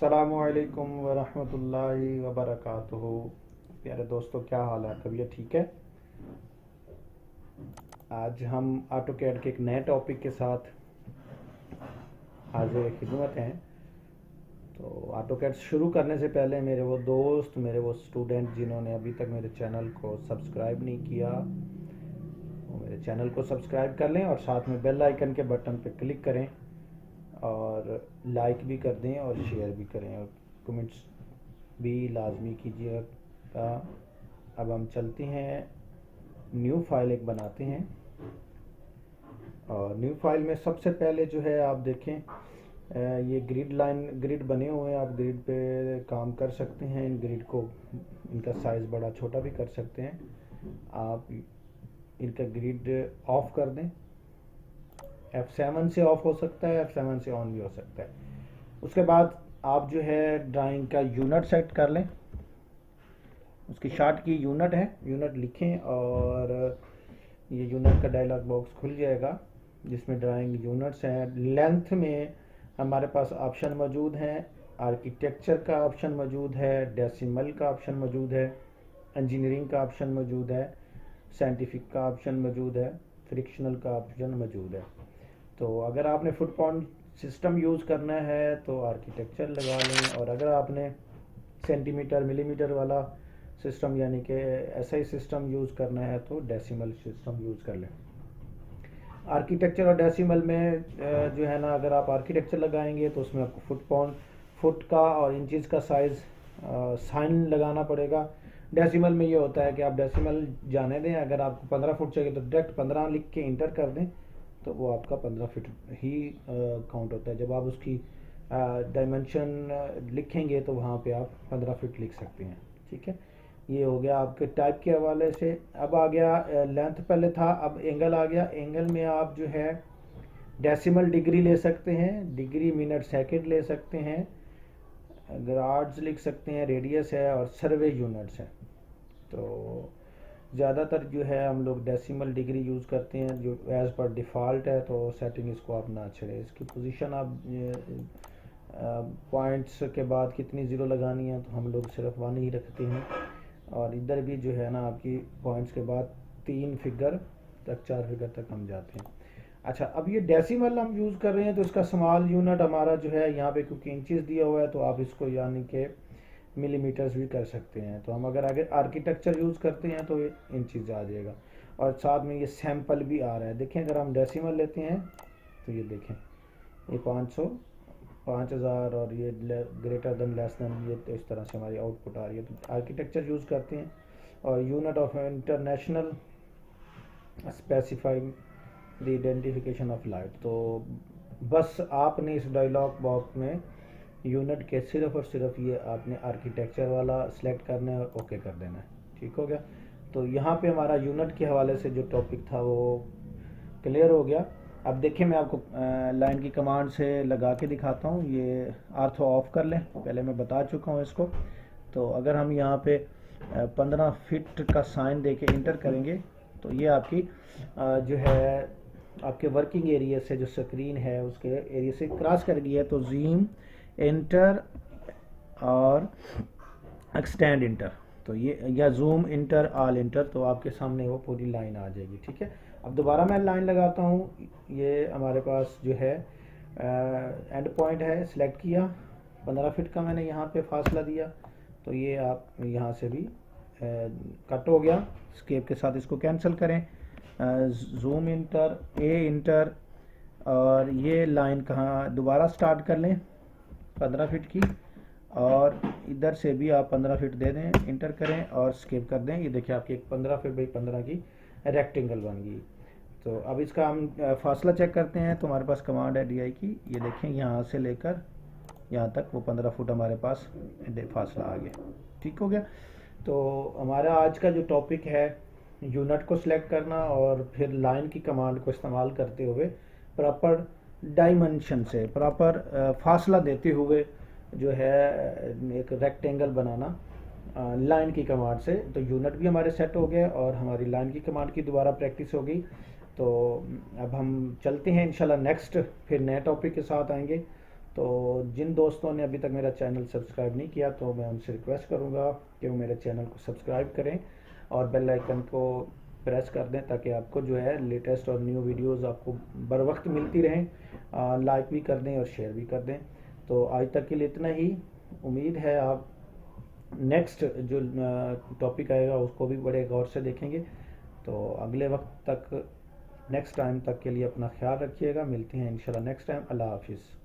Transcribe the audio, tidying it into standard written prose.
अस्सलामुअलैकुम वरहमतुल्लाहि वबरकातुहू। प्यारे दोस्तों, क्या हाल है? तबीयत ठीक है? आज हम ऑटोकैड के एक नए टॉपिक के साथ हाजिर खिदमत हैं। तो ऑटोकैड शुरू करने से पहले मेरे वो दोस्त, मेरे वो स्टूडेंट जिन्होंने अभी तक मेरे चैनल को सब्सक्राइब नहीं किया, वो मेरे चैनल को सब्सक्राइब कर लें और साथ में बेल आइकन के बटन पर क्लिक करें और लाइक भी कर दें और शेयर भी करें और कमेंट्स भी लाजमी कीजिएगा। अब हम चलते हैं, न्यू फाइल एक बनाते हैं और न्यू फाइल में सबसे पहले जो है आप देखें, ये ग्रिड बने हुए हैं। आप ग्रिड पे काम कर सकते हैं। इन ग्रिड को, इनका साइज़ बड़ा छोटा भी कर सकते हैं। आप इनका ग्रिड ऑफ कर दें। F7 से ऑफ हो सकता है, F7 से ऑन भी हो सकता है। उसके बाद आप जो है ड्राइंग का यूनिट सेट कर लें। उसकी शार्ट की यूनिट है, यूनिट लिखें और ये यूनिट का डायलॉग बॉक्स खुल जाएगा जिसमें ड्राइंग यूनिट्स हैं। लेंथ में हमारे पास ऑप्शन मौजूद हैं। आर्किटेक्चर का ऑप्शन मौजूद है, डेसिमल का ऑप्शन मौजूद है, इंजीनियरिंग का ऑप्शन मौजूद है, साइंटिफिक का ऑप्शन मौजूद है, फ्रिक्शनल का ऑप्शन मौजूद है। तो अगर आपने फुट पाउंड सिस्टम यूज़ करना है तो आर्किटेक्चर लगा लें, और अगर आपने सेंटीमीटर मिलीमीटर वाला सिस्टम यानी कि SI सिस्टम यूज़ करना है तो डेसिमल सिस्टम यूज़ कर लें। आर्किटेक्चर और डेसिमल में जो है ना, अगर आप आर्किटेक्चर लगाएंगे तो उसमें आपको फुट पाउंड, फुट का और इंचज़ का साइज़ साइन लगाना पड़ेगा। डेसिमल में ये होता है कि आप डेसिमल जाने दें, अगर आपको 15 फुट चाहिए तो डायरेक्ट 15 लिख के इंटर कर दें तो वो आपका 15 फीट ही काउंट होता है। जब आप उसकी डायमेंशन लिखेंगे तो वहाँ पे आप 15 फीट लिख सकते हैं। ठीक है, ये हो गया आपके टाइप के हवाले से। अब आ गया लेंथ, पहले था, अब एंगल आ गया। एंगल में आप जो है डेसिमल डिग्री ले सकते हैं, डिग्री मिनट सेकंड ले सकते हैं, ग्राड्स लिख सकते हैं, रेडियस है और सर्वे यूनिट्स हैं। तो ज़्यादातर जो है हम लोग डेसिमल डिग्री यूज़ करते हैं जो एज़ पर डिफ़ॉल्ट है। तो सेटिंग इसको आप ना छेड़ें। इसकी पोजीशन आप पॉइंट्स के बाद कितनी ज़ीरो लगानी है तो हम लोग सिर्फ 1 ही रखते हैं। और इधर भी जो है ना आपकी पॉइंट्स के बाद 3 फिगर तक, 4 फिगर तक हम जाते हैं। अच्छा, अब ये डेसिमल हम यूज़ कर रहे हैं तो इसका स्मॉल यूनिट हमारा जो है यहाँ पे, क्योंकि इंचज़ दिया हुआ है तो आप इसको यानी कि मिलीमीटर्स भी कर सकते हैं। तो हम अगर आगे आर्किटेक्चर यूज़ करते हैं तो इंचज़ आ जाएगा और साथ में ये सैंपल भी आ रहा है। देखें, अगर हम डेसिमल लेते हैं तो ये देखें, ये 500, 5000 और ये ग्रेटर देन लेस देन, ये तो इस तरह से हमारी आउटपुट आ रही है। तो आर्किटेक्चर यूज़ करते हैं और unit of international specifying the identification of light. तो बस आपने इस डायलॉग बॉक्स में यूनिट के सिर्फ और सिर्फ ये आपने आर्किटेक्चर वाला सिलेक्ट करना है और ओके कर देना है। ठीक हो गया। तो यहाँ पे हमारा यूनिट के हवाले से जो टॉपिक था वो क्लियर हो गया। अब देखिए, मैं आपको लाइन की कमांड से लगा के दिखाता हूँ। ये आर्थो ऑफ कर लें, पहले मैं बता चुका हूँ इसको। तो अगर हम यहाँ पे 15 फीट का साइन दे के इंटर करेंगे तो ये आपकी जो है आपके वर्किंग एरिया से, जो स्क्रीन है उसके एरिया से क्रॉस कर गई है। तो ज़ूम इंटर और एक्सटेंड इंटर, तो ये, या जूम इंटर ऑल इंटर, तो आपके सामने वो पूरी लाइन आ जाएगी। ठीक है, अब दोबारा मैं लाइन लगाता हूँ। ये हमारे पास जो है एंड पॉइंट है, सिलेक्ट किया, 15 फीट का मैंने यहाँ पे फासला दिया। तो ये आप यहाँ से भी कट हो गया। स्केप के साथ इसको कैंसिल करें, जूम इंटर, ए इंटर, और ये लाइन कहाँ दोबारा स्टार्ट कर लें 15 फीट की, और इधर से भी आप 15 फीट दे दें, इंटर करें और स्केप कर दें। ये देखिए आपकी एक 15 फीट बाई 15 की रेक्टेंगल बन गई। तो अब इसका हम फासला चेक करते हैं। तो हमारे पास कमांड है DI की, ये देखें यहाँ से लेकर यहाँ तक वो 15 फुट हमारे पास फासला आ गया। ठीक हो गया। तो हमारा आज का जो टॉपिक है, यूनिट को सिलेक्ट करना और फिर लाइन की कमांड को इस्तेमाल करते हुए प्रॉपर डायमेंशन से, प्रॉपर फासला देते हुए जो है एक रेक्टेंगल बनाना लाइन की कमांड से। तो यूनिट भी हमारे सेट हो गए और हमारी लाइन की कमांड की दोबारा प्रैक्टिस हो गई। तो अब हम चलते हैं इंशाल्लाह नेक्स्ट, फिर नए टॉपिक के साथ आएंगे। तो जिन दोस्तों ने अभी तक मेरा चैनल सब्सक्राइब नहीं किया तो मैं उनसे रिक्वेस्ट करूँगा कि वो मेरे चैनल को सब्सक्राइब करें और बेल आइकन को प्रेस कर दें ताकि आपको जो है लेटेस्ट और न्यू वीडियोस आपको बर वक्त मिलती रहें। लाइक भी कर दें और शेयर भी कर दें। तो आज तक के लिए इतना ही। उम्मीद है आप नेक्स्ट जो टॉपिक आएगा उसको भी बड़े गौर से देखेंगे। तो अगले वक्त तक नेक्स्ट टाइम तक के लिए अपना ख्याल रखिएगा। मिलते हैं इंशाल्लाह नेक्स्ट टाइम। अल्लाह हाफिज़।